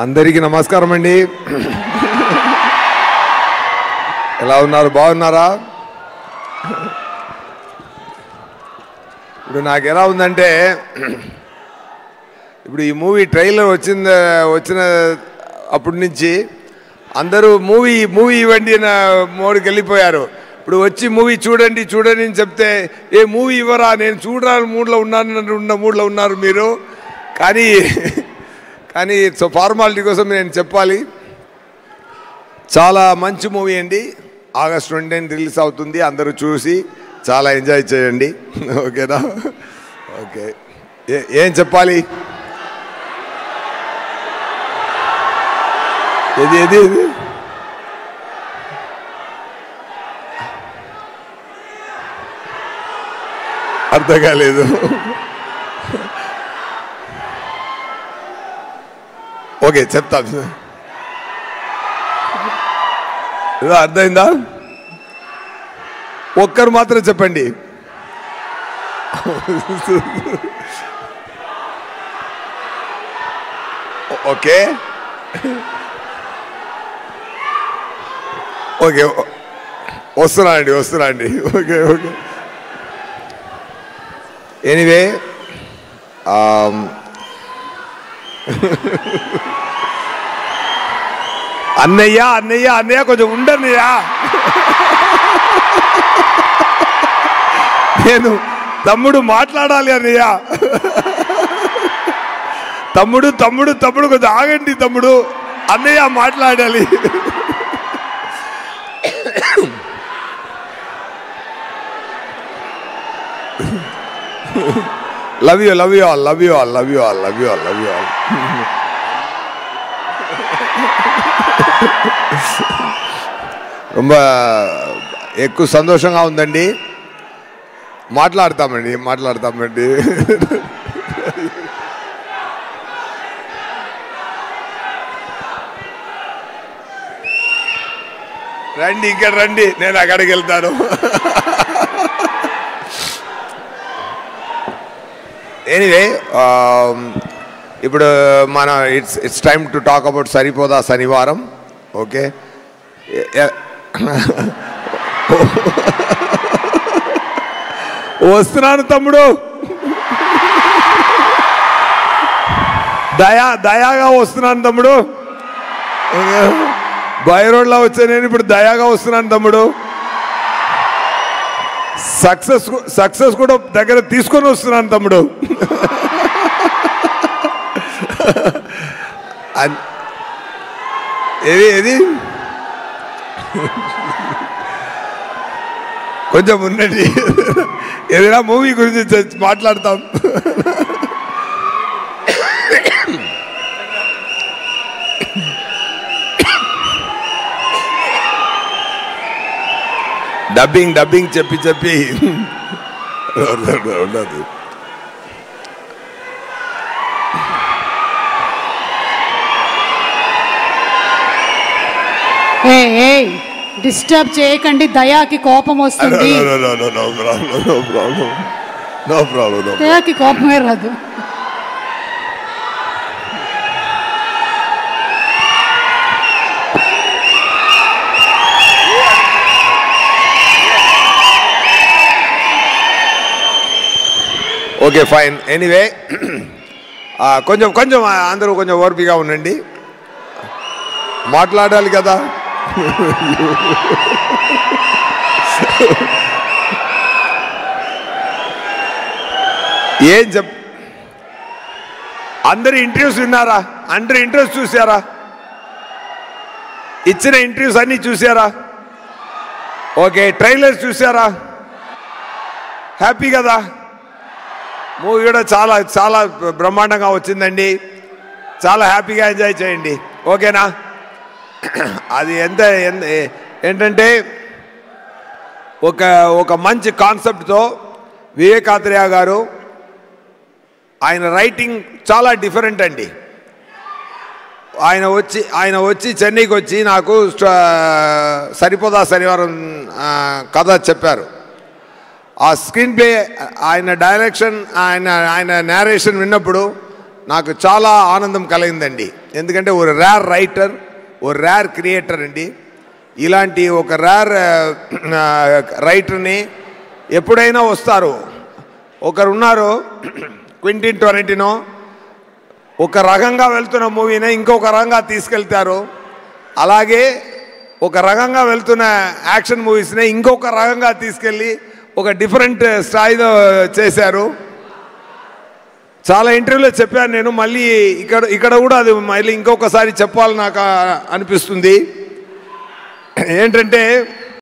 అందరికీ నమస్కారం అండి. ఎలా ఉన్నారు? బాగున్నారా? ఇప్పుడు నాకు ఎలా ఉందంటే, ఇప్పుడు ఈ మూవీ ట్రైలర్ వచ్చిన అప్పటి నుంచి అందరూ మూవీ ఇవ్వండి నా మోడికి వెళ్ళిపోయారు. ఇప్పుడు వచ్చి మూవీ చూడండి అని చెప్తే ఏ మూవీ ఇవ్వరా, నేను చూడాలని మూడ్లో ఉన్నారు మీరు. కానీ సో ఫార్మాలిటీ కోసం నేను చెప్పాలి, చాలా మంచి మూవీ అండి. ఆగస్ట్ 20 రిలీజ్ అవుతుంది. అందరూ చూసి చాలా ఎంజాయ్ చేయండి. ఓకేనా? ఓకే, ఏం చెప్పాలి? ఏది అర్థం కాలేదు. ఓకే, చెప్తా. అర్థమైందా? ఒక్కరు మాత్రం చెప్పండి. ఓకే ఓకే, వస్తున్నా అండి. ఓకే. ఎనీవే, అన్నయ్య కొంచెం ఉండన్నయ్యా. నేను తమ్ముడు మాట్లాడాలి అన్నయ్య. తమ్ముడు కొంచెం ఆగండి తమ్ముడు, అన్నయ్య మాట్లాడాలి. Love you all. ரொம்ப ఎక్కువ సంతోషంగా ఉందండి. మాట్లాడతామండి. రండి, ఇక్కడ రండి, నేను అక్కడికి వెళ్తాను. ఎనీవే, ఇప్పుడు మన it's time to talk about Saripodhaa Sanivaaram. Okay, వస్తున్నాను తమ్ముడు. దయాగా వస్తున్నాను తమ్ముడు. బై రోడ్లో వచ్చా నేను, ఇప్పుడు దయాగా వస్తున్నాను తమ్ముడు. సక్సెస్ కూడా దగ్గర తీసుకొని వస్తున్నాను తమ్ముడు. ఏది కొంచెం ఉన్నది, ఏదైనా మూవీ గురించి మాట్లాడతాం. డబ్బింగ్ చెప్పి ఉండదు. డిస్టర్బ్ చేయకండి, దయాకి కోపం వస్తుంది. No problem. దయాకి కోపమే రాదు. Okay, fine. ఎనీవే, కొంచెం అందరూ కొంచెం ఓర్పిగా ఉండండి, మాట్లాడాలి కదా. ఏం అందరు ఇంటర్వ్యూస్ విన్నారా? అందరు ఇంటర్వ్యూస్ చూసారా? ఇచ్చిన ఇంటర్వ్యూస్ అన్నీ చూసారా? ఓకే, ట్రైలర్స్ చూసారా? హ్యాపీ కదా? మూవీ కూడా చాలా బ్రహ్మాండంగా వచ్చిందండి. చాలా హ్యాపీగా ఎంజాయ్ చేయండి. ఓకేనా? అది ఏంటంటే ఒక మంచి కాన్సెప్ట్తో వివేకాత్రేయ గారు, ఆయన రైటింగ్ చాలా డిఫరెంట్ అండి. ఆయన వచ్చి చెన్నైకి వచ్చి నాకు సరిపోదా శనివారం కథ చెప్పారు. ఆ స్క్రీన్ ప్లే, ఆయన డైరెక్షన్, ఆయన నేరేషన్ విన్నప్పుడు నాకు చాలా ఆనందం కలిగిందండి. ఎందుకంటే ఒక రేర్ రైటర్, ఒక రేర్ క్రియేటర్ అండి. ఇలాంటి ఒక రేర్ రైటర్ని ఎప్పుడైనా వస్తారు. ఒకరు ఉన్నారు క్వింటిన్ టొరంటినో, ఒక రకంగా వెళ్తున్న మూవీని ఇంకొక రకంగా తీసుకెళ్తారు. అలాగే ఒక రకంగా వెళ్తున్న యాక్షన్ మూవీస్ని ఇంకొక రకంగా తీసుకెళ్ళి ఒక డిఫరెంట్ స్థాయిలో చేశారు. చాలా ఇంటర్వ్యూలో చెప్పాను నేను, మళ్ళీ ఇక్కడ కూడా అది మళ్ళీ ఇంకొకసారి చెప్పాలి నాకు అనిపిస్తుంది. ఏంటంటే